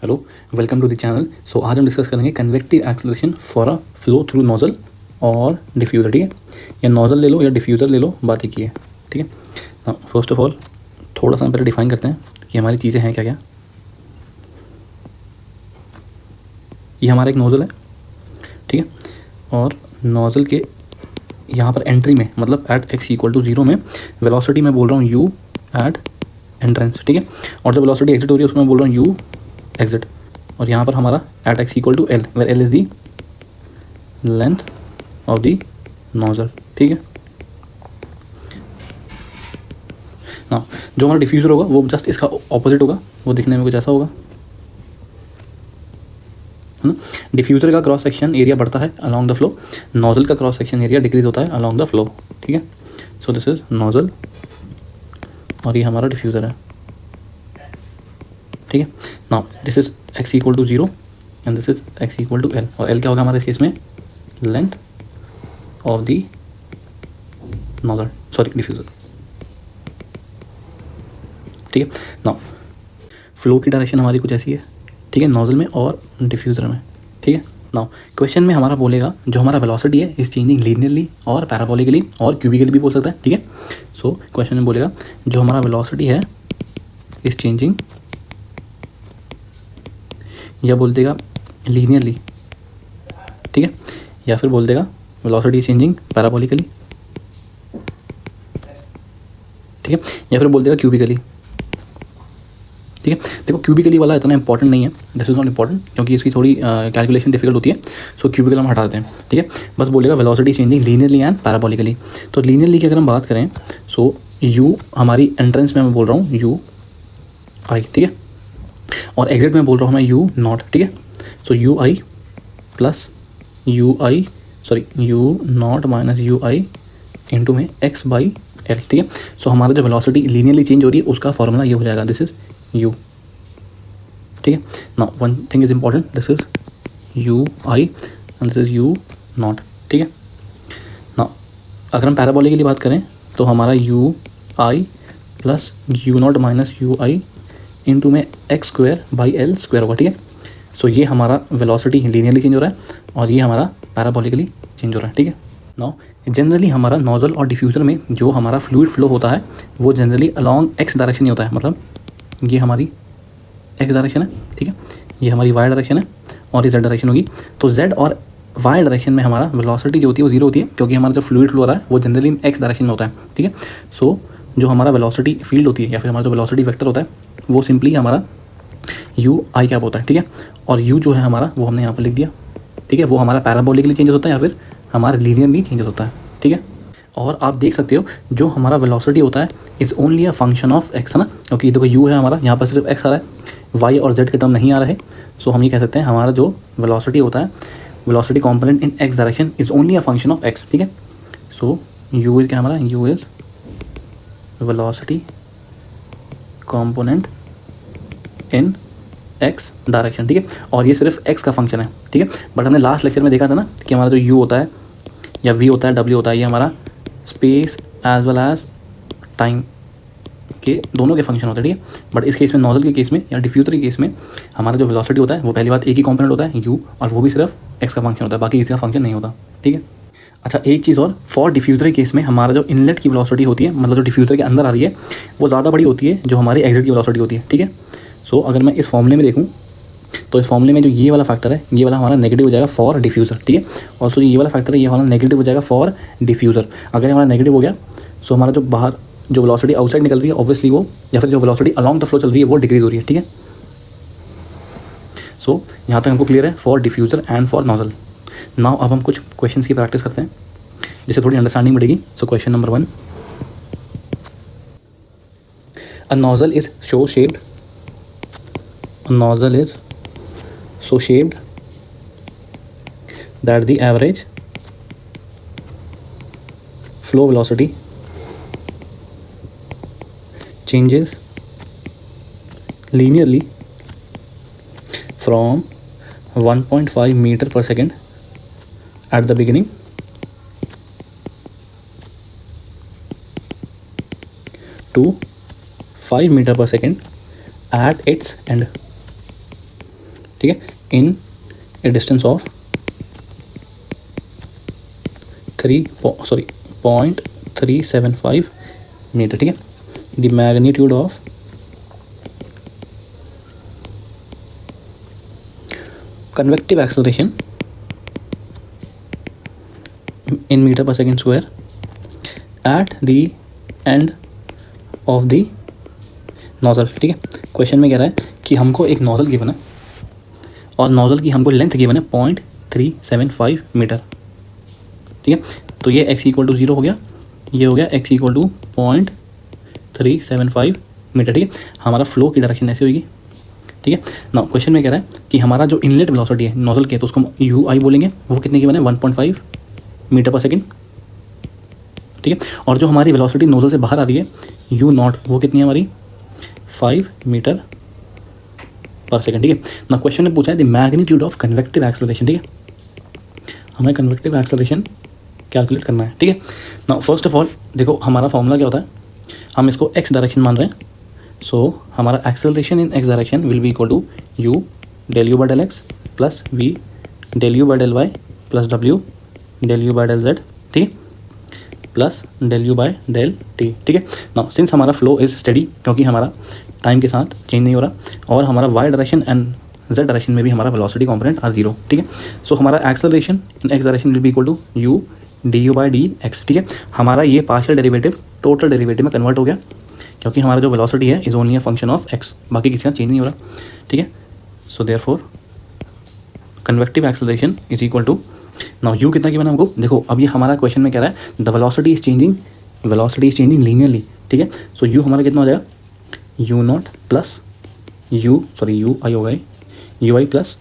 Hello, welcome to the channel. So आज हम discuss करेंगे convective acceleration for a flow through nozzle और diffuser. ठीक है, या नोजल ले लो या डिफ्यूज़र ले लो, बात एक ही है। ठीक है, फर्स्ट ऑफ ऑल थोड़ा सा हम पहले डिफाइन करते हैं कि हमारी चीज़ें हैं क्या क्या। ये हमारा एक नोजल है, ठीक है, और नोजल के यहाँ पर एंट्री में मतलब एट x इक्वल टू 0 में वेलोसिटी मैं बोल रहा हूँ u एट एंट्रेंस। ठीक है, और जब वेलोसिटी एग्जिट हो रही है उसमें मैं बोल रहा हूँ u एग्जिट। और यहाँ पर हमारा at x equal to l, where l is the length of the nozzle. ठीक है ना, जो हमारा डिफ्यूज़र होगा वो जस्ट इसका ऑपोजिट होगा, वो दिखने में कुछ ऐसा होगा, है ना। डिफ्यूज़र का क्रॉस सेक्शन एरिया बढ़ता है अलॉन्ग द फ्लो, नोजल का क्रॉस सेक्शन एरिया डिक्रीज होता है अलॉन्ग द फ्लो। ठीक है, सो दिस इज नोजल और ये हमारा डिफ्यूज़र है। ठीक है, now this is x equal to 0 and this is x equal to l, और l क्या होगा हमारे इस केस में, length of the nozzle, sorry diffuser. ठीक है, नाउ फ्लो की डायरेक्शन हमारी कुछ ऐसी है, ठीक है, नोजल में और डिफ्यूज़र में। ठीक है, नाउ क्वेश्चन में हमारा बोलेगा जो हमारा वेलोसिटी है इज चेंजिंग लीनियरली और पैराबोलिकली और क्यूबिकली भी बोल सकता है। ठीक है, सो क्वेश्चन में बोलेगा जो हमारा वेलोसिटी है इज चेंजिंग, या बोल देगा लीनियरली, ठीक है, या फिर बोल देगा वेलोसिटी चेंजिंग पैराबोलिकली, ठीक है, या फिर बोल देगा क्यूबिकली। ठीक है, देखो क्यूबिकली वाला इतना इंपॉर्टेंट नहीं है, दिस इज नॉट इंपॉर्टेंट क्योंकि इसकी थोड़ी कैलकुलेशन डिफिकल्ट होती है, सो क्यूबिकल हम हटा देते हैं। ठीक है, बस बोलेगा velocity changing linearly and parabolically. तो लीनियरली की अगर हम बात करें सो यू हमारी एंट्रेंस में मैं बोल रहा हूँ यू आई, ठीक है, और एग्जिट में बोल रहा हूँ मैं यू नॉट। ठीक है, so you I plus you I, sorry you not minus U I into में एक्स बाई एल। ठीक है, सो हमारा जो वेलोसिटी लीनियरली चेंज हो रही है उसका फॉर्मूला ये हो जाएगा, दिस इज यू। ठीक है, now one thing is important, this is u I and this is you not. ठीक है, नाउ अगर हम पैराबोलिक के लिए बात करें तो हमारा U I plus U not minus U I into में X square by L square होगा। ठीक है, सो ये हमारा वेलोसिटी लीनियरली चेंज हो रहा है और ये हमारा पैराबोलिकली चेंज हो रहा है। ठीक है, नाउ जनरली हमारा नोजल और डिफ्यूज़र में जो हमारा फ्लूइड फ्लो होता है वो जनरली अलॉन्ग एक्स डायरेक्शन ही होता है, मतलब ये हमारी एक्स डायरेक्शन है, ठीक है, ये हमारी वाई डायरेक्शन है और ये जेड डायरेक्शन होगी। तो जेड और वाई डायरेक्शन में हमारा वेलोसिटी जो होती है वो जीरो होती है क्योंकि हमारा जो फ्लूइड फ्लो हो रहा है वो जनरली एक्स डायरेक्शन में होता है। ठीक है, सो जो हमारा वेलोसिटी फील्ड होती है या फिर हमारा जो वेलोसिटी वेक्टर होता है वो सिंपली हमारा यू आई कैप होता है। ठीक है, और यू जो है हमारा वो हमने यहाँ पर लिख दिया। ठीक है, वो हमारा पैराबोलिकली चेंज होता है या फिर हमारा लीनियरली चेंज होता है। ठीक है, और आप देख सकते हो जो हमारा वेलोसिटी होता है is only a function of x, है ना, क्योंकि देखो यू है हमारा, यहाँ पर सिर्फ एक्स आ रहा है, वाई और जेड के टर्म नहीं आ रहे। सो हम ये कह सकते हैं हमारा जो वेलोसिटी होता है, velocity component in x direction is only a function of x. ठीक है, सो यू इज़ क्या हमारा, you is velocity component in x direction. ठीक है, और ये सिर्फ एक्स का फंक्शन है। ठीक है, बट हमने लास्ट लेक्चर में देखा था ना कि हमारा जो यू होता है या वी होता है, डब्ल्यू होता है, ये हमारा space as well as time के दोनों के फंक्शन होते हैं। ठीक है, बट इस केस में नोजल के केस में या डिफ्यूज़र के केस में हमारा जो वेलोसिटी होता है वो पहली बात एक ही कॉम्पोनेंट होता है यू, और वो भी सिर्फ एक्स का फंक्शन होता है, बाकी किसी का फंक्शन नहीं होता। ठीक है, अच्छा एक चीज़ और, फॉर डिफ्यूज़र के केस में हमारा जो इनलेट की वेलोसिटी होती है, मतलब जो डिफ्यूज़र के अंदर आ रही है, वो ज़्यादा बड़ी होती है जो हमारी एग्जिट की वेलोसिटी होती है। ठीक है, सो अगर मैं इस फॉर्मूले में देखूँ तो इस फॉर्मूले में जो ये वाला फैक्टर है ये वाला हमारा नेगेटिव हो जाएगा फॉर डिफ्यूज़र। ठीक है, ऑल्सो ये वाला फैक्टर है ये हमारा नेगेटिव हो जाएगा फॉर डिफ्यूज़र। अगर हमारा नेगेटिव हो गया सो हमारा जो बाहर जो वेलोसिटी आउटसाइड निकल रही है ऑब्वियसली वो, या फिर जो वेलोसिटी अलॉन्ग द फ्लो चल रही है वो डिक्रीज हो रही है। ठीक है, सो यहाँ तक हमको क्लियर है for diffuser and for nozzle. Now अब हम कुछ क्वेश्चंस की प्रैक्टिस करते हैं जिससे थोड़ी अंडरस्टैंडिंग बढ़ेगी। So question number 1, a nozzle is so shaped, a nozzle is so shaped that the average flow velocity changes linearly from 1.5 meter per second at the beginning to 5 meter per second at its end. ठीक है, इन ए distance of 0.375 metre, ठीक है। The magnitude of convective acceleration in meter per second square at the end of the nozzle, ठीक है। Question में कह रहा है कि हमको एक नोजल गिवन है और नोजल की हमको लेंथ गिवन है 0.375 मीटर, ठीक है। तो ये x इक्वल टू 0 हो गया, ये हो गया x इक्वल टू 0.375 मीटर, ठीक है। हमारा फ्लो की डायरेक्शन ऐसे होगी, ठीक है ना। क्वेश्चन में कह रहा है कि हमारा जो इनलेट वेलोसिटी है नोजल के, तो उसको हम यू आई बोलेंगे, वो कितने की बने 1.5 मीटर पर सेकंड, ठीक है। और जो हमारी वेलोसिटी नोजल से बाहर आ रही है यू नॉट, वो कितनी है हमारी 5 मीटर पर सेकंड, ठीक है ना। क्वेश्चन ने पूछा है the magnitude of convective acceleration, ठीक है। हमें कन्वेक्टिव एक्सेलरेशन कैलकुलेट करना है, ठीक है ना। फर्स्ट ऑफ ऑल देखो हमारा फॉर्मूला क्या होता है, हम इसको एक्स डायरेक्शन मान रहे हैं, सो हमारा acceleration in x direction will be equal to u del you by del x plus v del you by del y plus डब्ल्यू del you by del z, ठीक है, plus del you by del t, ठीक है ना। Since हमारा flow is study, क्योंकि हमारा time के साथ चेंज नहीं हो रहा, और हमारा y direction and z direction में भी हमारा वेलोसिटी कॉम्पोनेंट आर जीरो, ठीक है। सो हमारा acceleration in x direction will be equal to u d you by D x, ठीक है। हमारा ये पार्शियल डेरिवेटिव टोटल डेरिवेटिव में कन्वर्ट हो गया, क्योंकि हमारा जो वेलोसिटी है is only a function of x, बाकी किसी का चेंज नहीं हो रहा, ठीक है। So therefore convective acceleration is equal to, now u कितना गिवन है हमको, देखो अब ये हमारा क्वेश्चन में कह रहा है the velocity is changing linearly, ठीक है। सो यू हमारा कितना हो जाएगा यू नॉट प्लस यू आई होगा you I plus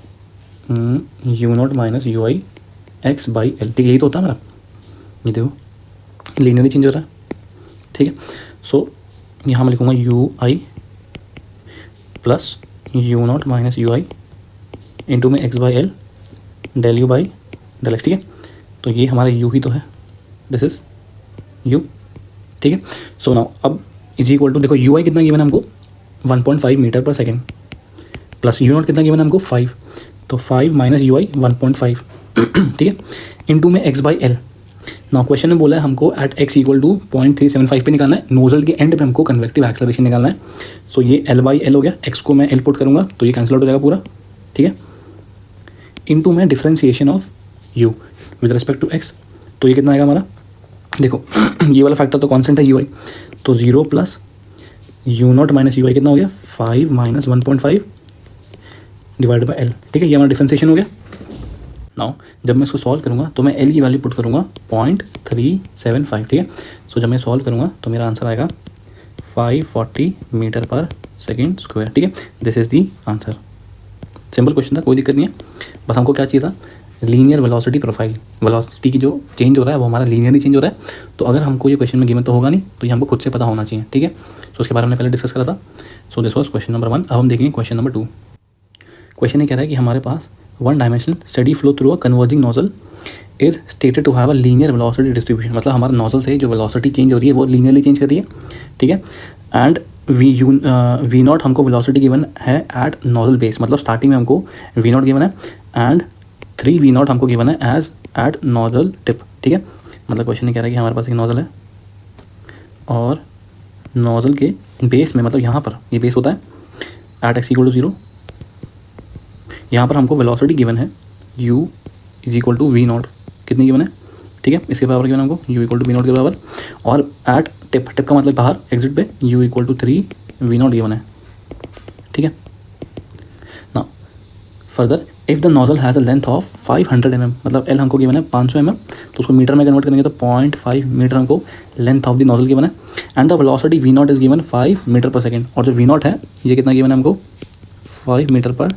U not minus U I x by l, ठीक है। यही तो होता है हमारा, ये देखो लीनियरली चेंज हो रहा है, ठीक है। सो यहाँ मैं लिखूँगा U I plus U not minus U I into में x by L del you by del X, ठीक है। तो ये हमारा यू ही तो है, दिस इज यू, ठीक है। सो नाउ अब इज इक्वल टू, देखो यू आई कितना गिवन है हमको 1.5 मीटर पर सेकेंड, प्लस यू नॉट कितना गिवन है हमको 5, तो 5 माइनस यू आई 1.5, ठीक है, इंटू में x by L. Now question में बोला है हमको एट एक्स इक्वल टू 0.375 पे निकालना है, नोजल के एंड पे हमको कन्वेक्टिव एक्सेलरेशन निकालना है। सो ये एल बाई एल हो गया, एक्स को मैं एल पुट करूँगा तो ये कैंसिल आउट हो जाएगा पूरा, ठीक है, इनटू में differentiation of u with respect to x, तो ये कितना आएगा हमारा, देखो ये वाला फैक्टर तो कांस्टेंट है यू आई, तो 0 plus U not minus U आई कितना हो गया 5 माइनस 1.5 डिवाइड बाई एल, ठीक है। ये हमारा डिफरेंशिएशन हो गया। नाउ जब मैं इसको सॉल्व करूँगा तो मैं एल की वैल्यू पुट करूँगा 0.375, ठीक है। सो जब मैं सॉल्व करूँगा तो मेरा आंसर आएगा 540 मीटर पर सेकेंड स्क्वायर, ठीक है। This is the answer. Simple question था, कोई दिक्कत नहीं है, बस हमको क्या चाहिए था लीनियर वेलोसिटी प्रोफाइल, वेलोसिटी की जो चेंज हो रहा है वो हमारा लीनियरली चेंज हो रहा है। तो अगर हमको ये क्वेश्चन में गिवन तो होगा नहीं, तो ये हमको खुद से पता होना चाहिए, ठीक है। सो उसके बारे में पहले डिस्कस करा था। सो दिस वाज क्वेश्चन नंबर 1। अब हम देखेंगे क्वेश्चन नंबर 2। क्वेश्चन ये कह रहा है कि हमारे पास one dimensional steady flow through a converging nozzle is stated to have a linear velocity distribution, मतलब हमारा नोजल से जो वेलोसिटी चेंज हो रही है वो लीनियरली चेंज कर रही है, ठीक है। एंड वी नॉट हमको वेलोसिटी गिवन है एट नोजल बेस, मतलब स्टार्टिंग में हमको वी नॉट गिवन है, एंड 3 वी नॉट हमको गिवन है एज एट नोजल टिप, ठीक है। मतलब क्वेश्चन ये कह रहा है कि हमारे पास एक नोजल है और नोजल के बेस में, मतलब यहाँ पर ये बेस होता है एट एक्स इक्वल टू 0, यहाँ पर हमको वेलोसिटी गिवन है u is equal to v naught, कितनी गिवन है, ठीक है, इसके बराबर गिवन हमको u equal to v naught के बराबर, और एट टिप का मतलब बाहर एग्जिट पे u equal to 3 v naught given है, ठीक है। ना further if the nozzle has a length of 500 mm, मतलब l हमको गिवन है 500 mm, तो उसको मीटर में कन्वर्ट करेंगे तो 0.5 मीटर हमको length of the nozzle given है, and the velocity V not is given 5 metre पर सेकेंड, और जो वी नॉट है ये कितना गिवन है हमको 5 मीटर पर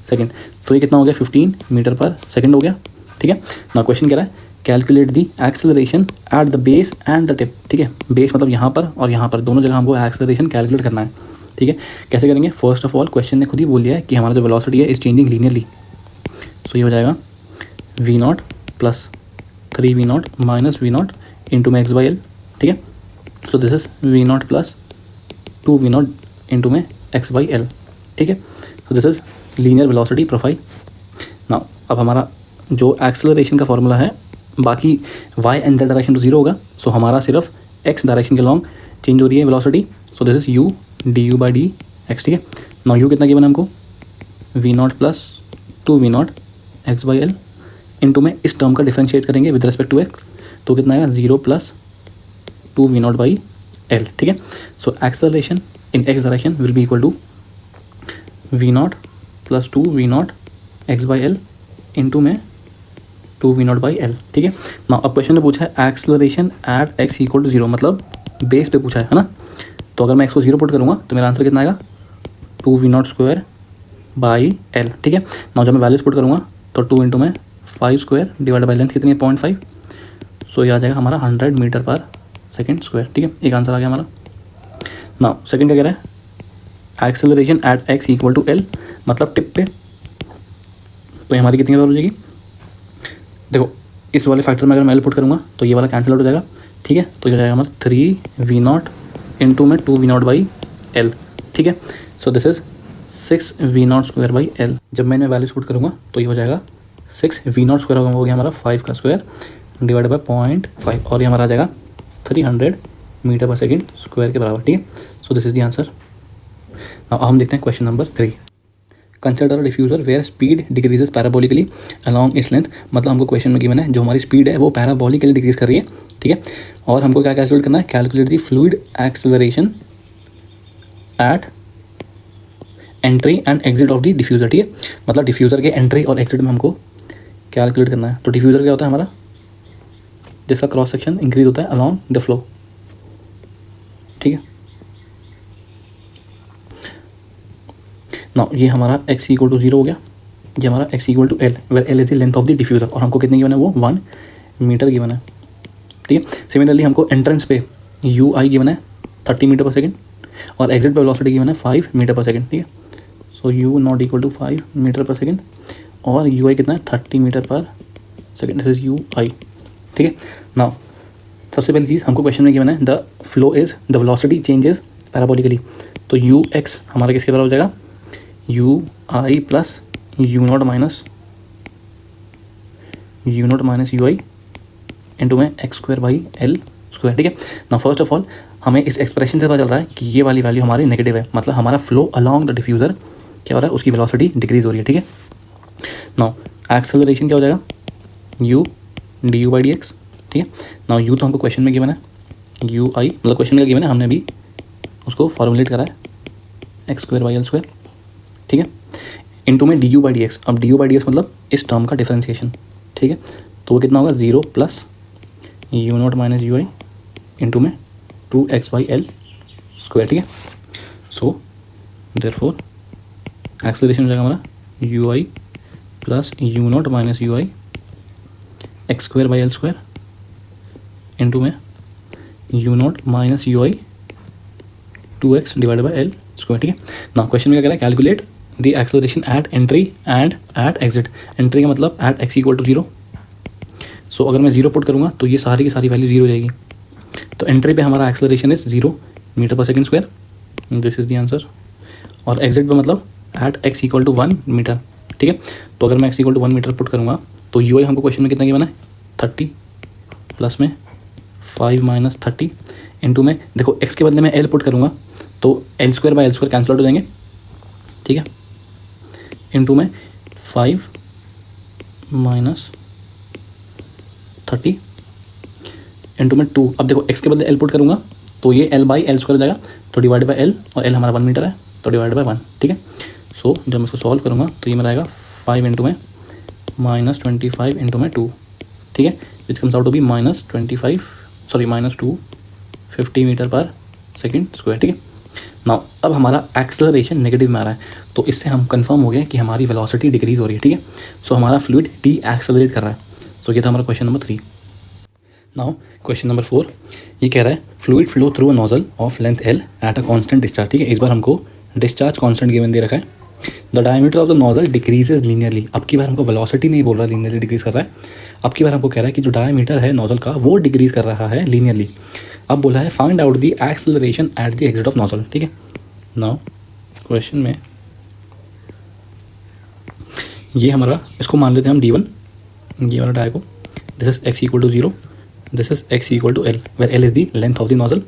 सेकेंड, तो ये कितना हो गया 15 मीटर पर सेकेंड हो गया, ठीक है ना। क्वेश्चन कह रहा है calculate the acceleration at the base and the tip, ठीक है। बेस मतलब यहाँ पर और यहाँ पर दोनों जगह हमको एक्सेलरेशन कैलकुलेट करना है, ठीक है। कैसे करेंगे, फर्स्ट ऑफ ऑल क्वेश्चन ने खुद ही बोल दिया है कि हमारा जो वेलोसिटी है इज चेंजिंग लीनियरली, सो ये हो जाएगा v naught plus 3 v naught minus v naught into में एक्स बाई एल, ठीक है। So this is v naught plus 2 v naught into में एक्स बाई एल, ठीक है। So this is linear velocity profile. Now अब हमारा जो acceleration का फॉर्मूला है, बाकी y एंड z डायरेक्शन तो जीरो होगा, सो हमारा सिर्फ x डायरेक्शन के लॉन्ग चेंज हो रही है velocity, so this is u du by D x, ठीक है। नाउ u कितना गिवन है हमको, v naught plus 2v naught x by l into में इस टर्म का डिफ्रेंशिएट करेंगे विद रिस्पेक्ट टू x, तो कितना आएगा 0 plus 2v not by l, ठीक है। So acceleration in x direction will be equal to v naught plus 2v naught x by l into में 2v नॉट बाई एल, ठीक है। ना अब क्वेश्चन ने पूछा है acceleration at x equal to 0, मतलब बेस पे पूछा है ना। तो अगर मैं x को 0 पुट करूँगा तो मेरा आंसर कितना आएगा 2v not square by l, ठीक है। ना जब मैं वैल्यूज पुट करूँगा तो 2 इंटू में 5 स्क्वायर डिवाइड बाई लेंथ कितनी है 0.5, सो ये आ जाएगा हमारा 100 मीटर पर सेकेंड स्क्वायर, ठीक है। एक आंसर आ गया हमारा। ना सेकेंड क्या कह रहा है, acceleration at x equal to l, मतलब टिप पे, तो ये हमारी कितनी बार हो जाएगी, देखो इस वाले फैक्टर में अगर मैं एल पुट करूँगा तो ये वाला कैंसिल आउट हो जाएगा, ठीक है। तो ये जाएगा हमारा 3v नॉट इंटू में 2v नॉट बाई एल, ठीक है। So this is 6v not square by L. जब मैं इन्हें वैल्यूज पुट करूँगा तो ये हो जाएगा 6v नॉट स्क्वायर हो गया हमारा 5 का स्क्वायर डिवाइड बाई 0.5, और ये हमारा आ जाएगा 300 मीटर पर सेकेंड स्क्वायर के बराबर, ठीक है। So this is the answer. Now हम देखते हैं question number 3। Consider diffuser where speed decreases parabolically along its length, मतलब हमको क्वेश्चन में गिवन है जो हमारी स्पीड है वो पैराबोलिकली डिक्रीज कर रही है, ठीक है। और हमको क्या कैलकुलेट करना है, calculate the fluid acceleration at entry and exit of the diffuser, ठीक है। मतलब डिफ्यूज़र के एंट्री और एग्जिट में हमको कैलकुलेट करना है। तो डिफ्यूज़र क्या होता है हमारा, जिसका क्रॉस सेक्शन इंक्रीज होता है अलॉन्ग द फ्लो, ठीक है। ना ये हमारा x इक्वल टू 0 हो गया, ये हमारा x equal to l, where l is the length of the diffuser, और हमको कितनी गिवन है वो 1 मीटर गिवन है, ठीक है। सिमिलरली हमको एंट्रेंस पे यू आई गिवन है 30 मीटर पर सेकेंड, और एग्जिट पे वेलोसिटी गिवन है 5 मीटर पर सेकेंड, ठीक है। So u naught equal to 5 metre पर सेकेंड, और यू आई कितना है 30 मीटर पर second, this is u i, ठीक है। नाउ सबसे पहली चीज़ हमको क्वेश्चन में गिवन है the flow is the velocity changes parabolically, तो यू एक्स हमारा किसके बराबर हो जाएगा, U I plus U not minus U I into में X square by L square, ठीक है। ना फर्स्ट ऑफ ऑल हमें इस एक्सप्रेशन से पता चल रहा है कि ये वाली वैल्यू हमारी नेगेटिव है, मतलब हमारा फ्लो अलॉन्ग द डिफ्यूज़र क्या हो रहा है, उसकी वेलोसिटी डिक्रीज हो रही है, ठीक है। नाउ एक्सेलरेशन क्या हो जाएगा, you d you by D x, ठीक है। नाउ यू तो हमको क्वेश्चन में गिवन है यू आई, मतलब क्वेश्चन में गिवन है, हमने भी उसको फॉर्मुलेट करा है X square by L square, ठीक है, इंटू में D you by D X. अब D you by D X मतलब इस टर्म का डिफरेंशिएशन, ठीक है। तो वो कितना होगा 0 plus U not minus U I into में 2x बाई एल स्क्वायर, ठीक है। सो देयरफॉर एक्सेलरेशन हो जाएगा हमारा U I plus U not minus U I X square by L square into में U not minus U I 2x divide by L square, ठीक है। ना question में क्या कह रहा है, calculate the acceleration at entry and at exit. Entry का मतलब at x equal to 0, so अगर मैं 0 पुट करूँगा तो ये सारी की सारी वैल्यू 0 हो जाएगी। तो एंट्री पे हमारा एक्सेलरेशन इज 0 मीटर पर second square, this is the answer. और एग्जिट पे मतलब at x equal to 1 metre, ठीक है। तो अगर मैं x equal to 1 metre put करूँगा तो यू आई हमको क्वेश्चन में कितना गिवन है 30 प्लस में 5 माइनस 30 इंटू में, देखो एक्स के बदले में एल पुट करूँगा तो L square by L square cancel out हो जाएंगे, ठीक है, इंटू में 5 माइनस 30 इंटू में 2। अब देखो एक्स के बदले एल पुट करूँगा तो ये एल बाई एल स्क्वायर हो जाएगा, तो डिवाइड बाई एल, और एल हमारा 1 मीटर है तो डिवाइड बाई 1, ठीक है। सो जब मैं इसको सॉल्व करूँगा तो ये मेरा आएगा 5 इंटू में माइनस 25 इंटू में 2, ठीक है, which comes out to be minus 250 metre पर सेकेंड स्क्वायर, ठीक है। नाउ अब हमारा एक्सेलरेशन नेगेटिव में आ रहा है, तो इससे हम कंफर्म हो गए कि हमारी वेलोसिटी डिक्रीज हो रही है, ठीक है। सो हमारा फ्लूइड डी एक्सेलरेट कर रहा है। सो ये था हमारा question number 3। Now question number 4, ये कह रहा है fluid flow through a nozzle of length L at a constant discharge, ठीक है। इस बार हमको डिस्चार्ज कांस्टेंट गिवन दे रखा है। The diameter of the nozzle decreases linearly, अब की बार हमको वेलोसिटी नहीं बोल रहा है लीनियरली डिक्रीज कर रहा है, अब की बार हमको कह रहा है कि जो डायमीटर है नोजल का वो डिक्रीज कर रहा है लीनियरली। अब बोला है find out the acceleration at the exit of nozzle, ठीक है। नाउ क्वेश्चन में ये हमारा, इसको मान लेते हैं हम D1, ये वाला डाय को, this is x equal to 0, this is x equal to L, where L is the length of the nozzle.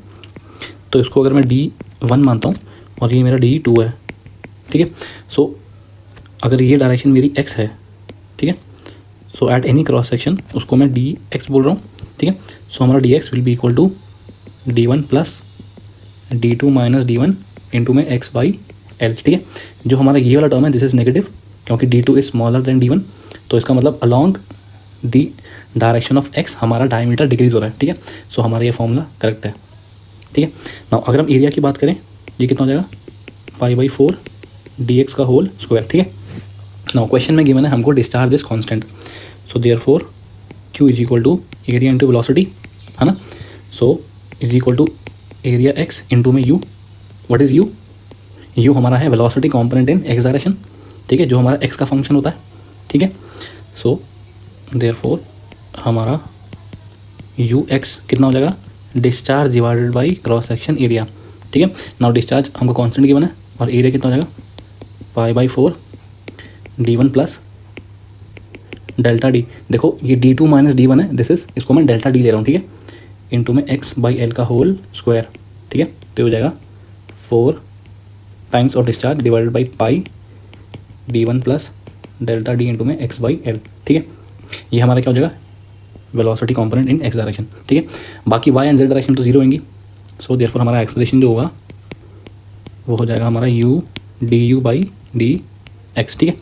तो इसको अगर मैं D1 मानता हूँ और ये मेरा D2 है, ठीक है। सो अगर ये डायरेक्शन मेरी x है, ठीक है, सो एट एनी क्रॉस सेक्शन उसको मैं dx बोल रहा हूँ, ठीक है। सो हमारा dx will be equal to D1 plus D2 minus D1 into में x बाई L, ठीक है। जो हमारा ये वाला टर्म है दिस इज़ नेगेटिव, क्योंकि D2 is smaller than D1, तो इसका मतलब along the direction of x हमारा डायमीटर डिक्रीज हो रहा है, ठीक है। सो हमारा ये फॉर्मूला करेक्ट है, ठीक है। नाउ अगर हम एरिया की बात करें, ये कितना हो जाएगा, π/4 dx का होल स्क्वायर, ठीक है। नाउ क्वेश्चन में गिवन है हमको discharge is constant, so therefore q is equal to area into velocity, है ना। So is equal to area x into में u, what is u, u हमारा है velocity component in x direction, ठीक है, जो हमारा x का फंक्शन होता है, ठीक है। सो देयरफॉर हमारा ux कितना हो जाएगा, discharge divided by cross section area, ठीक है। नाउ डिस्चार्ज हमको कांस्टेंट गिवन है और एरिया कितना हो जाएगा, π/4 D1 प्लस डेल्टा डी, देखो ये D2 माइनस D1 है, दिस इज, इसको मैं डेल्टा डी ले रहा हूँ, ठीक है, इंटू में x बाई एल का होल स्क्वायर, ठीक है। तो हो जाएगा 4 times of discharge divided by pi D1 plus delta D into में x बाई एल, ठीक है। ये हमारा क्या हो जाएगा, velocity component in x direction, ठीक है। बाकी y एंड z डायरेक्शन तो जीरो होंगी, सो देयरफॉर हमारा एक्सेलरेशन जो होगा वो हो जाएगा हमारा u du बाई dx, ठीक है।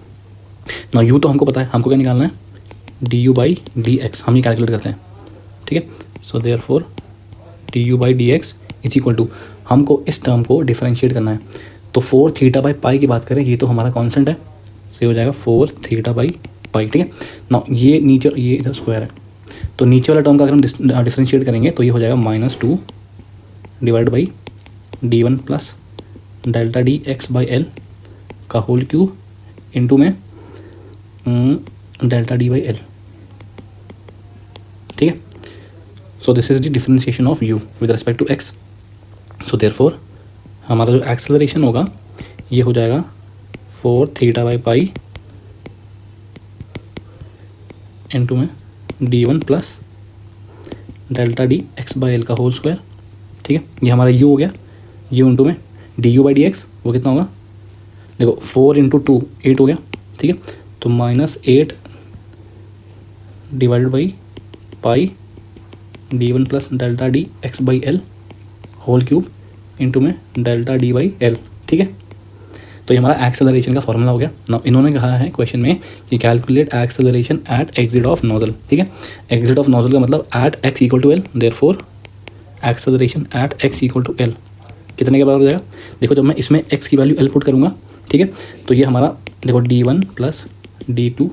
ना u तो हमको पता है, हमको क्या निकालना है, du बाई dx, हम ये कैलकुलेट करते हैं, ठीक है। So therefore du by dx is equal to, हमको इस टर्म को डिफरेंशिएट करना है, तो 4 थीटा बाई पाई की बात करें, ये तो हमारा कांस्टेंट है, सो हो जाएगा 4 थीटा बाई पाई, ठीक है। ना ये नीचे, ये इधर स्क्वायर है, तो नीचे वाला टर्म का अगर हम डिफरेंशिएट करेंगे तो ये हो जाएगा -2 divide by D1 plus delta d x by l का होल क्यूब इंटू में डेल्टा डी बाई एल, ठीक है। So this is the differentiation of u with respect to x। So therefore हमारा जो एक्सेलरेशन होगा ये हो जाएगा 4 थीटा बाई पाई इंटू में D1 plus delta d x by l का होल स्क्वायर, ठीक है। ये हमारा u हो गया, u इंटू में du बाई dx, वो कितना होगा, देखो 4 इंटू 2 8 हो गया, ठीक है। तो -8 divided by pi D1 plus delta d x by l whole cube into में डेल्टा डी बाई एल, ठीक है। तो ये हमारा एक्सेलरेशन का फॉर्मूला हो गया। ना इन्होंने कहा है क्वेश्चन में कि calculate acceleration at exit of nozzle, ठीक है। एग्जिट ऑफ नोजल का मतलब at x equal to l, therefore acceleration at x equal to l कितने के बराबर हो जाएगा, देखो जब मैं इसमें x की वैल्यू एल पुट करूँगा, ठीक है, तो ये हमारा देखो D1 plus D2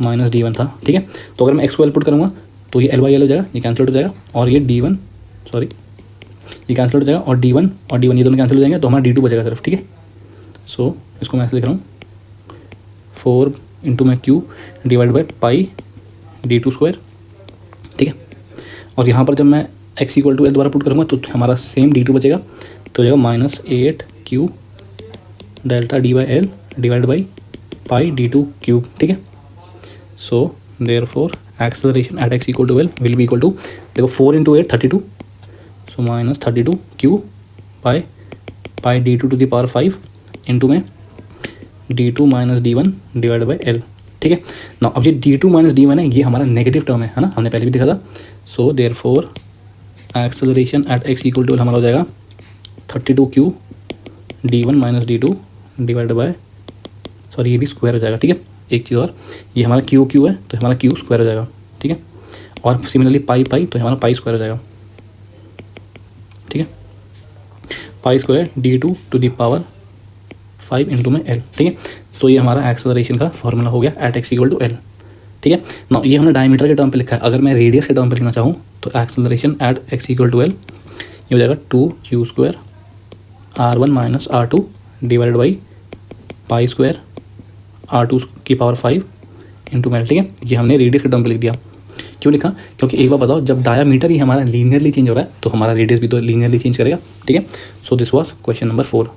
minus D1 था, ठीक है। तो अगर मैं x को एल पुट करूँगा तो ये एल बाई एल हो जाएगा, ये कैंसिल हो जाएगा, और ये D1 सॉरी ये कैंसिल हो जाएगा, और D1 ये दोनों कैंसिल हो जाएंगे, तो हमारा D2 बचेगा सिर्फ, ठीक है। सो इसको मैं ऐसे लिख रहा हूँ 4 इंटू में Q divide by pi D2 square, ठीक है। और यहाँ पर जब मैं x इक्वल टू एल दोबारा पुट करूँगा तो हमारा सेम D2 बचेगा, तो हो जाएगा -8q delta d by l divide by pi D2 cube, ठीक है। So therefore acceleration at x equal to l will be equal to, देखो 4 into 8 32, so -32 q by pi D2 to the power 5 into में D2 minus D1 divide by l, ठीक है ना। अब ये D2 minus D1 है, ये हमारा नेगेटिव टर्म है ना, हमने पहले भी देखा था। So therefore acceleration at x equal to हमारा हो जाएगा 32q D1 minus D2 divide by, sorry ये भी स्क्वायर हो जाएगा, ठीक है। एक चीज़ और, ये हमारा q है तो हमारा q स्क्वायर हो जाएगा, ठीक है। और सिमिलरली पाई तो हमारा पाई स्क्वायर हो जाएगा, ठीक है। Pi square D2 to the power 5 into में एल, ठीक है। तो ये हमारा एक्सेलरेशन का फॉर्मूला हो गया at x equal to l, ठीक है ना। ये हमने डायमीटर के टर्म पे लिखा है, अगर मैं रेडियस के टर्म पे लिखना चाहूँ तो acceleration at x equal to l ये हो जाएगा 2q square R1 minus R2 divided by pi square R2 की पावर 5 इंटू में एल, ठीक है। ये हमने रेडियस के टर्म पे लिख दिया। क्यों लिखा, क्योंकि एक बार बताओ, जब डायामीटर ही हमारा लीनियरली चेंज हो रहा है तो हमारा रेडियस भी तो लीनियरली चेंज करेगा, ठीक है। So this was question number 4।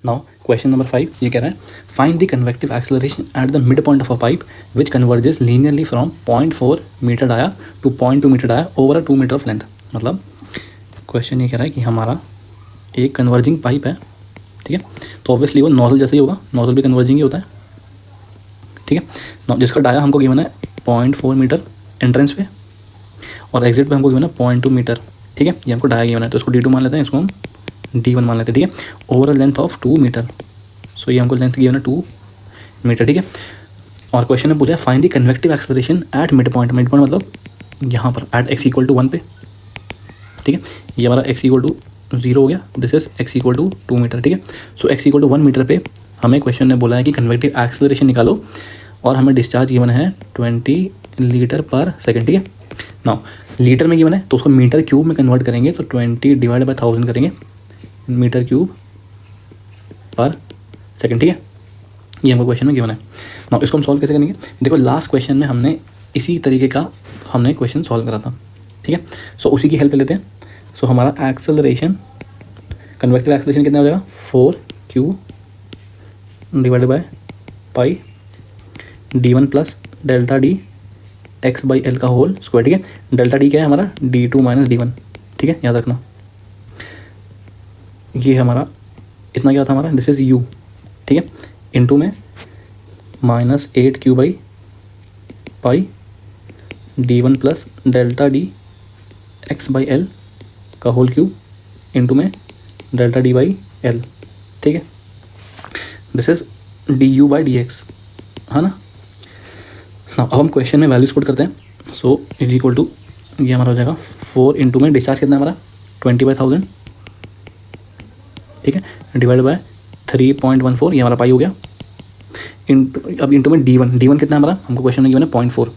Now question number 5 ये कह रहा है find the convective acceleration at the mid point of a pipe which converges linearly from 0.4 metre dia to 0.2 metre dia over a 2 metre of length. मतलब question ये कह रहा है कि हमारा एक कन्वर्जिंग पाइप है, ठीक है, तो ऑब्वियसली वो नोजल जैसे ही होगा, नोजल भी कन्वर्जिंग ही होता है, ठीक है, जिसका डाया हमको गिवन है 0.4 मीटर एंट्रेंस पे और एग्जिट पे हमको गिवन है 0.2 मीटर, ठीक है, ये हमको डाया गिवन है, तो इसको D2 मान लेते हैं, इसको हम D1 मान लेते हैं, ठीक है, over a length of 2 metre. So ये हमको लेंथ गिवन है 2 मीटर, ठीक है। और क्वेश्चन में पूछा है find the convective acceleration at mid point मतलब यहाँ पर एट x = 1 पे, ठीक है, ये हमारा x = 0 हो गया, दिस इज x = 2 मीटर, ठीक है। सो x = 1 मीटर पे हमें क्वेश्चन ने बोला है कि कन्वेक्टिव एक्सेलरेशन निकालो और हमें डिस्चार्ज गिवन है 20 लीटर पर सेकेंड, ठीक है। नाउ लीटर में गिवन है तो उसको मीटर क्यूब में कन्वर्ट करेंगे, तो 20 डिवाइड बाय 1000 करेंगे, मीटर क्यूब पर सेकेंड, ठीक है, ये हमको क्वेश्चन में गिवन है। नाउ इसको हम सॉल्व कैसे करेंगे, देखो लास्ट क्वेश्चन में हमने इसी तरीके का हमने क्वेश्चन सॉल्व करा था, ठीक है। सो उसी की हेल्प लेते हैं। सो हमारा एक्सेलरेशन, कन्वेक्टिव एक्सेलरेशन कितना हो जाएगा 4q divided by pi d1 plus delta D x/l का होल स्क्वायर, ठीक है। डेल्टा डी क्या है हमारा d2 - d1, ठीक है, याद रखना। ये हमारा इतना क्या था हमारा, दिस इज u, ठीक है, इनटू में -8q by pi d1 plus delta D x/l का होल क्यूब इनटू में डेल्टा डी बाई एल, ठीक है, दिस इज du/dx, है ना। अब हम क्वेश्चन में वैल्यूज पुट करते हैं। सो इज इक्वल टू ये हमारा हो जाएगा 4 इंटू में डिस्चार्ज कितना है हमारा 20/1000, ठीक है, डिवाइड बाय 3.14, ये हमारा पाई हो गया। अब इंटू में d1 कितना है हमारा, हमको क्वेश्चन में गिवन है 0.4,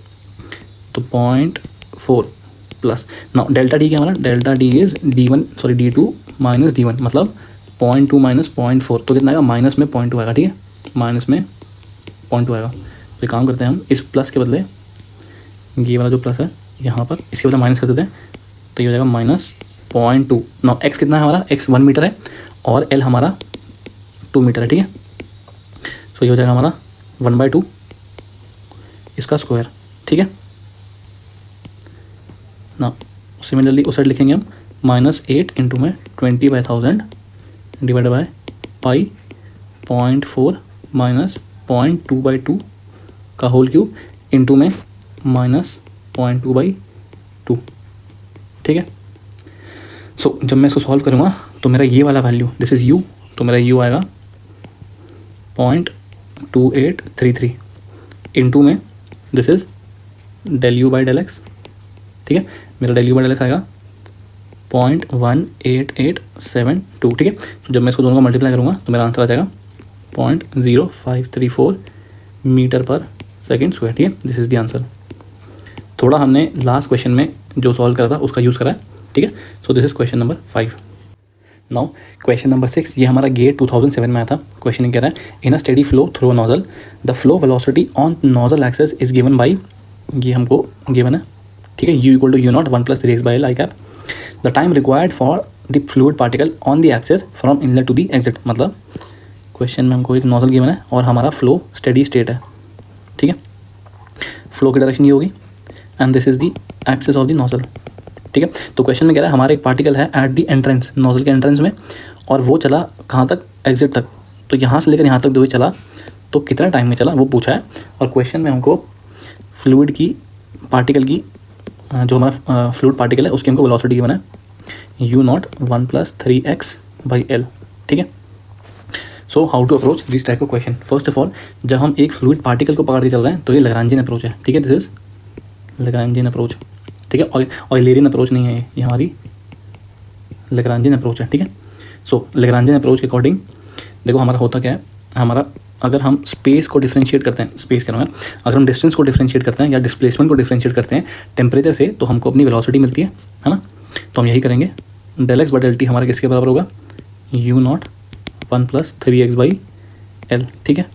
तो 0.4 प्लस नाउ डेल्टा डी क्या हमारा, delta D is d2 minus d1, मतलब 0.2 माइनस 0.4, तो कितना आएगा माइनस में 0.2 आएगा, ठीक है, माइनस में 0.2 आएगा। तो काम करते हैं हम इस प्लस के बदले ये वाला जो प्लस है यहाँ पर इसके बदले माइनस कर देते हैं, तो ये हो जाएगा -0.2। नाउ x कितना है हमारा, x 1 मीटर है और l हमारा 2 मीटर है, ठीक है। सो ये हो जाएगा हमारा 1/2 इसका स्क्वायर, ठीक है ना। सिमिलरली उस साइड लिखेंगे हम -8 इंटू में 20/1000 डिवाइड बाय पाई 0.4 माइनस 0.2/2 का होल क्यूब इंटू में -0.2/2, ठीक है। सो जब मैं इसको सॉल्व करूँगा तो मेरा ये वाला वैल्यू दिस इज़ u, तो मेरा u आएगा 0.2833 इंटू में this is del u/del x, ठीक है, मेरा del u/del x आएगा 0.18872, ठीक है। तो जब मैं इसको दोनों का मल्टीप्लाई करूँगा तो मेरा आंसर आ जाएगा 0.0534 मीटर पर सेकेंड स्क्वायर, ठीक है, दिस इज़ द आंसर। थोड़ा हमने लास्ट क्वेश्चन में जो सॉल्व करा था उसका यूज़ करा है, ठीक है। So this is question number 5। Now question number 6, ये हमारा गेट 2007 में आया था। क्वेश्चन कह रहा है in a steady flow through a nozzle the flow velocity on nozzle axis is given by, ये हमको गिवन है, ठीक है, u = u0 1 + 3x/l i cap the time required for the fluid particle on the axis from inlet to the exit. मतलब question में हमको एक nozzle given है और हमारा फ्लो स्टेडी स्टेट है, ठीक है, फ्लो की डायरेक्शन ये होगी and this is the axis of the nozzle, ठीक है। तो क्वेश्चन में कह रहा है हमारा एक पार्टिकल है एट द एंट्रेंस, नोजल के एंट्रेंस में, और वो चला कहाँ तक, एग्जिट तक। तो यहाँ से लेकर यहाँ तक जो भी चला तो कितना टाइम में चला वो पूछा है। और क्वेश्चन में हमको फ्लूइड की पार्टिकल की जो हमारा फ्लूइड पार्टिकल है उसकी हमको वेलोसिटी गिवन है u0 1 + 3x/l, ठीक है। So how to approach this type of question. First of all जब हम एक फ्लूइड पार्टिकल को पकड़ के चल रहे हैं तो ये लैग्रांजियन अप्रोच है, ठीक है, दिस इज लैग्रांजियन अप्रोच, ठीक है, ऑयलेरियन अप्रोच नहीं है, ये हमारी लैग्रांजियन अप्रोच है, ठीक है। सो लैग्रांजियन अप्रोच के अकॉर्डिंग देखो हमारा होता क्या है, हमारा अगर हम स्पेस को डिफ्रेंशिएट करते हैं, स्पेस कह रहा हूँ मैं, अगर हम डिस्टेंस को डिफ्रेंशिएट करते हैं या डिस्प्लेसमेंट को डिफ्रेंशिएट करते हैं टेम्परेचर से, तो हमको अपनी वेलोसिटी मिलती है ना। तो हम यही करेंगे, del x/del हमारा किसके बराबर होगा, u0 1 + 3x/l, ठीक है,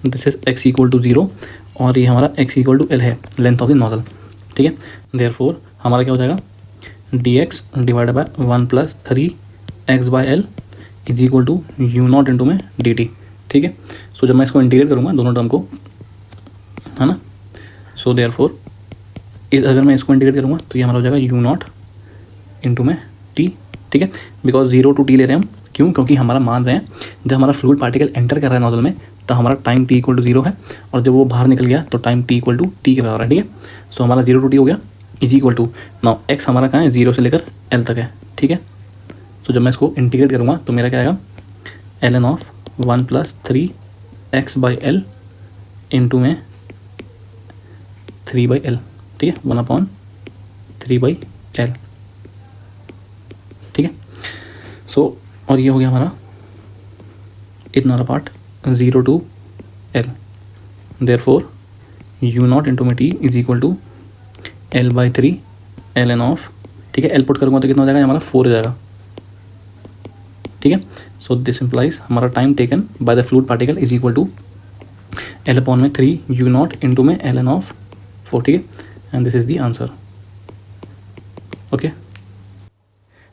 दिस इज x = 0 और ये हमारा x = l है, लेंथ ऑफ द नोजल, ठीक है। देयरफॉर हमारा क्या हो जाएगा dx divide by 1 + 3x/l is equal to U not into में डी टी, ठीक है। सो जब मैं इसको इंटीग्रेट करूँगा दोनों टर्म को, है ना, सो देयरफॉर अगर मैं इसको इंटीग्रेट करूँगा तो ये हमारा हो जाएगा यू नॉट इंटू में टी, ठीक है। बिकॉज 0 to t ले रहे हैं हम, क्यों, क्योंकि हमारा मान रहे हैं जब हमारा फ्लूइड पार्टिकल एंटर कर रहा है नोजल में तो हमारा टाइम t इक्वल टू 0 है, और जब वो बाहर निकल गया तो time t equal to t के बराबर है, ठीक है। सो हमारा 0 to t हो गया is equal to, now x हमारा कहाँ है, 0 से लेकर l तक है, ठीक है। सो जब मैं इसको इंटीग्रेट करूँगा तो मेरा क्या आएगा, ln ऑफ 1 + 3x/l इंटू में 3/l, ठीक है, 1/3/l, ठीक है। सो और ये हो गया हमारा इतना वाला part 0 to l, therefore U not into में T is equal to l/3 ln of, ठीक है, l पुट करूँगा तो कितना हो जाएगा, हमारा 4 हो जाएगा, ठीक है। सो दिस इम्प्लाइज हमारा time taken by the fluid particle is equal to l/3 U not into में ln ऑफ 4, ठीक है, and this is the answer, okay.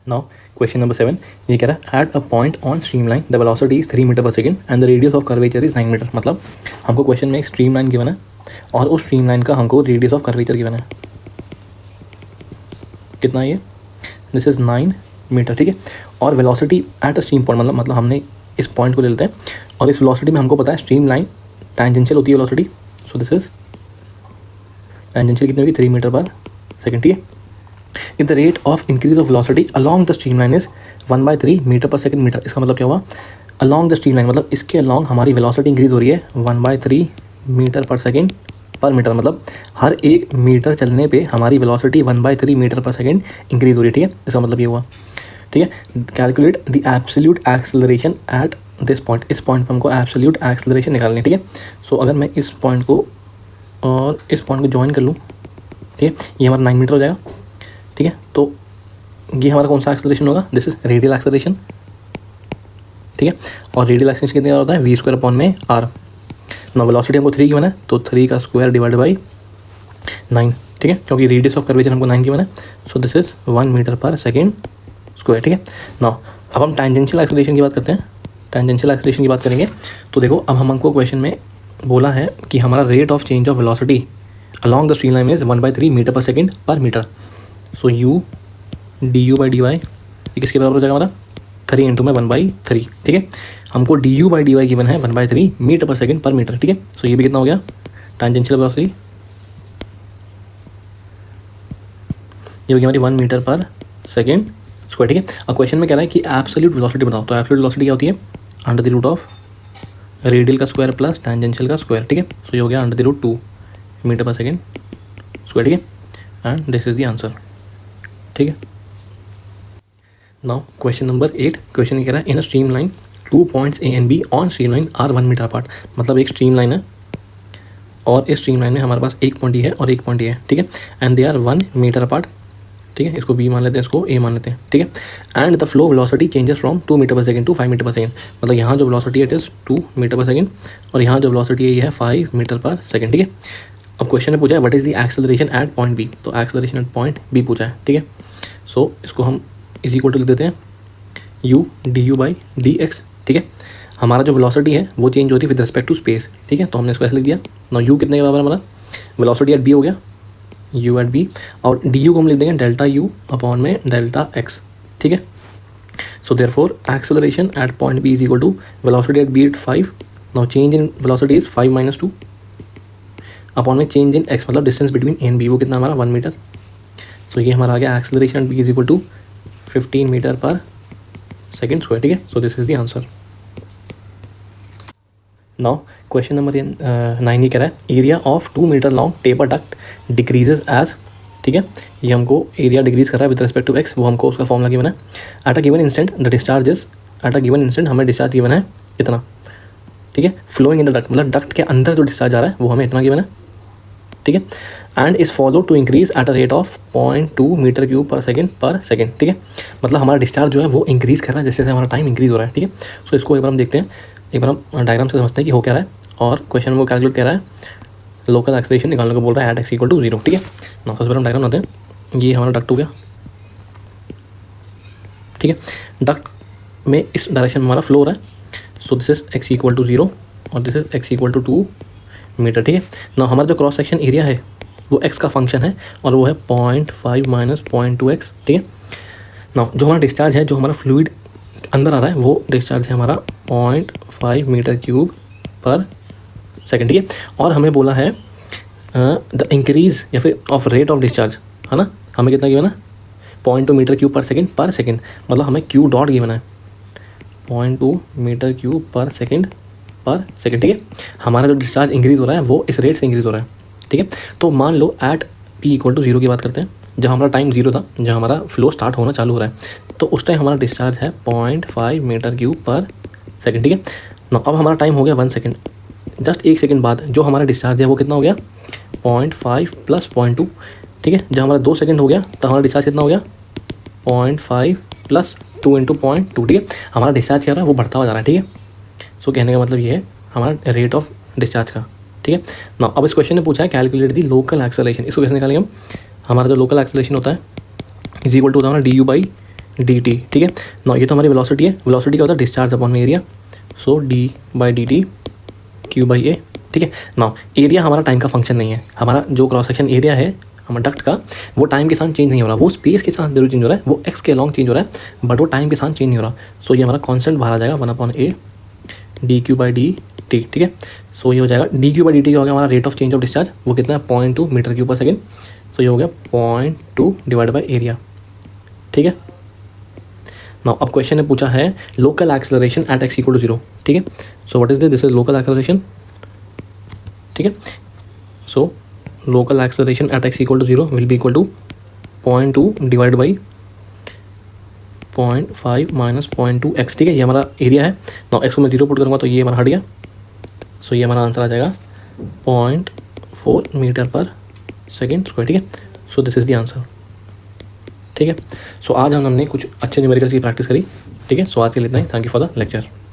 Now question number 7 ये कह रहा है at a point on streamline the velocity is 3 metre पर second and the radius of curvature is 9 metre. मतलब हमको क्वेश्चन में एक स्ट्रीमलाइन गिवन है और उस स्ट्रीमलाइन का हमको रेडियस ऑफ कर्वेचर गिवन है, कितना ये, दिस इज 9 मीटर, ठीक है। और velocity at a stream point, मतलब हमने इस पॉइंट को ले लेते हैं और इस वेलोसिटी में हमको पता है स्ट्रीम लाइन टैंजेंशियल होती है velocity, so this is tangential कितनी होगी, 3 मीटर पर सेकंड, ठीक है। If the rate of increase of velocity along the stream line is 1/3 metre पर सेकंड मीटर, इसका मतलब क्या हुआ, अलॉन्ग द स्ट्रीम लाइन मतलब इसके अलॉन्ग हमारी वेलोसिटी इंक्रीज हो रही है 1/3 मीटर पर सेकंड पर मीटर, मतलब हर 1 मीटर चलने पे हमारी वेलोसिटी 1/3 मीटर पर सेकंड इंक्रीज हो रही है, ठीक है। इसका मतलब ये हुआ, ठीक है। Calculate the absolute acceleration at this point, इस पॉइंट पर हमको एब्सोल्यूट एक्सेलरेशन निकालनी है, ठीक है। सो अगर मैं इस पॉइंट को और इस पॉइंट को ज्वाइन कर लूँ, ठीक है, ये हमारा 9 मीटर हो जाएगा, ठीक है। तो ये हमारा कौन सा एक्सेलरेशन होगा, दिस इज रेडियल एक्सेलरेशन, ठीक है। और रेडियल एक्सेलरेशन कितने होता है, v²/r। ना वेलोसिटी हमको 3 गिवन है तो 3 का स्क्वायर डिवाइडेड बाई 9, ठीक है, क्योंकि रेडियस ऑफ कर्वेचर हमको 9 गिवन है, सो दिस इज 1 मीटर पर सेकेंड स्क्वायर, ठीक है। ना अब हम टैंजेंशियल एक्सेलरेशन की बात करते हैं, टैंजेंशियल एक्सेलरेशन की बात करेंगे तो देखो अब हमको क्वेश्चन में बोला है कि हमारा rate of change of velocity along the stream line is 1/3 metre पर second per metre. So u du/dy ये किसके बराबर हो जाएगा हमारा, 3 इंटू में 1/3, ठीक है। हमको du/dy गिवन है 1/3 मीटर पर सेकेंड पर मीटर, ठीक है। सो ये भी कितना हो गया, टैंजेंशियल वेलोसिटी ये हो गया हमारी 1 मीटर पर सेकेंड स्क्वायर, ठीक है। अब क्वेश्चन में कह रहा है कि एब्सोल्यूट वेलोसिटी बताओ, तो एब्सोल्यूट वेलोसिटी क्या होती है, √ऑफ रेडियल का स्क्वायर प्लस टैंजेंशियल का स्क्वायर, ठीक है। सो ये हो गया √2 मीटर पर सेकेंड स्क्वायर, ठीक है, and this is the answer, ठीक है। नाउ क्वेश्चन नंबर 8, क्वेश्चन कह रहा है in a stream line 2 points A and B on stream line are 1 metre apart. मतलब एक स्ट्रीम लाइन है और इस स्ट्रीम लाइन में हमारे पास एक पॉइंट है और एक पॉइंट है, ठीक है, and they are 1 metre apart, ठीक है। इसको B मान लेते हैं, इसको A मान लेते हैं, ठीक है। And the flow velocity changes from 2 metre पर सेकंड टू 5 मीटर पर सेकंड। मतलब यहाँ जो वेलोसिटी है इट इज 2 मीटर पर सेकंड और यहाँ जो वेलोसिटी है ये है 5 मीटर पर सेकंड, ठीक है। अब क्वेश्चन ने पूछा है what is the acceleration at point B, तो एक्सेलरेशन एट पॉइंट B पूछा है, ठीक है। सो इसको हम इज इक्वल टू लिख देते हैं u du/dx, ठीक है। हमारा जो वेलोसिटी है वो चेंज होती है विद रिस्पेक्ट टू स्पेस, ठीक है, तो हमने इसको ऐसे लिख दिया। नो u कितने के बराबर हमारा वेलोसिटी एट b हो गया u एट b, और du को हम लिख देंगे ΔU में ΔX, ठीक है। So therefore acceleration at point B is equal to velocity at b at 5, now change in velocity is 5 - 2 upon में चेंज इन x, मतलब distance between A and B वो कितना हमारा 1 मीटर। सो ये हमारा आ गया acceleration at b is equal to 15 metre पर सेकेंड स्क्वायर, ठीक है। So this is the answer. Now question number 9 ये कह रहा है area of 2 metre long taper duct decreases as, ठीक है। ये हमको एरिया डिक्रीज कर रहा है विद रिस्पेक्ट टू x, वो हमको उसका फॉर्मूला गिवन है। At a given instant the discharge is, at a given instant हमें डिस्चार्ज गिवन है इतना, ठीक है। फ्लोइंग इन द डक्ट, मतलब डक्ट के अंदर जो डिस्चार्ज आ रहा है वो हमें इतना गिवन है, ठीक है। And is follow to increase at a rate of 0.2 metre cube per second, ठीक है। मतलब हमारा डिस्चार्ज जो है वो इंक्रीज़ कर रहा है जैसे जैसे हमारा टाइम इंक्रीज़ हो रहा है, ठीक है। सो इसको एक बार हम देखते हैं, एक बार हम डायग्राम से समझते हैं कि हो क्या रहा है, और क्वेश्चन में वो कैलकुलेट कर रहा है लोकल एक्सेलरेशन निकालने को बोल रहा है एट x इक्वल टू 0, ठीक है। ना सबसे पहले हम डायग्राम बनाते हैं, ये हमारा डक्ट हो गया, ठीक है। डक्ट में इस डायरेक्शन में हमारा फ्लो हो रहा है। So this is x equal to 0 और this is x equal to 2 metre, ठीक है ना। हमारा जो क्रॉस सेक्शन एरिया है वो x का फंक्शन है और वो है 0.5 माइनस 0.2x, ठीक है ना। जो हमारा डिस्चार्ज है, जो हमारा फ्लूइड अंदर आ रहा है, वो डिस्चार्ज है हमारा 0.5 मीटर क्यूब पर सेकेंड, ठीक है। और हमें बोला है द इंक्रीज या फिर ऑफ रेट ऑफ डिस्चार्ज, है ना। हमें कितना गिवन है 0.2 मीटर क्यूब पर सेकेंड, मतलब हमें क्यू डॉट गिवन है 0.2 मीटर क्यूब पर सेकेंड, ठीक है। हमारा जो डिस्चार्ज इंक्रीज हो रहा है वो इस रेट से इंक्रीज हो रहा है, ठीक है। तो मान लो एट p इक्वल टू 0 की बात करते हैं, जब हमारा टाइम 0 था, जब हमारा फ्लो स्टार्ट होना चालू हो रहा है, तो उस टाइम हमारा डिस्चार्ज है 0.5 मीटर क्यूब पर सेकेंड, ठीक है ना। अब हमारा टाइम हो गया 1 सेकेंड, जस्ट 1 सेकेंड बाद जो हमारा डिस्चार्ज है वो कितना हो गया 0.5 प्लस 0.2, ठीक है। जब हमारा 2 सेकेंड हो गया तो हमारा डिस्चार्ज कितना हो गया 0.5 प्लस 2 इंटू 0.2, ठीक है। हमारा डिस्चार्ज क्या हो रहा है वो बढ़ता हुआ जा रहा है, ठीक है। सो कहने का मतलब ये है हमारा रेट ऑफ डिस्चार्ज का, ठीक है ना। अब इस क्वेश्चन ने पूछा है कैलकुलेट दी लोकल एक्सेलरेशन, इसको कैसे निकालेंगे हम। हमारा जो लोकल एक्सेलरेशन होता है इज इक्वल टू होता है हमारा du/dt, ठीक है ना। ये तो हमारी वेलोसिटी है, वेलोसिटी क्या होता है डिस्चार्ज अपॉन में एरिया, सो d/dt q/a, ठीक है ना। एरिया हमारा टाइम का फंक्शन नहीं है, हमारा जो क्रॉस सेक्शन एरिया है हमारा डक्ट का वो टाइम के साथ चेंज नहीं हो रहा, वो स्पेस के साथ जरूर चेंज हो रहा है, वो x के अलॉन्ग चेंज हो रहा है, बट वो टाइम के साथ चेंज नहीं हो रहा। सो ये हमारा कॉन्स्टेंट बाहर आ जाएगा 1/a dq/dt, ठीक है। सो ये हो जाएगा dq/dt हो गया हमारा rate of change of discharge, वो कितना है 0.2 मीटर क्यूब पर सेकेंड। सो ये हो गया 0.2 डिवाइड बाई एरिया, ठीक है ना। अब क्वेश्चन ने पूछा है local acceleration at x equal to 0, ठीक है। So what is this is local acceleration, ठीक है। So local acceleration at x equal to 0 will be equal to 0.2 divide by 0.5 minus 0.2x, ठीक है। ये हमारा एरिया है ना, x को मैं 0 पुट करूँगा तो ये हमारा हट गया। सो ये हमारा आंसर आ जाएगा 0.4 मीटर पर सेकेंड स्क्वायर, ठीक है। So this is the answer, ठीक है। सो आज हमने कुछ अच्छे न्यूमेरिकल्स की प्रैक्टिस करी, ठीक है। सो आज के लिए इतना ही, thank you for the lecture.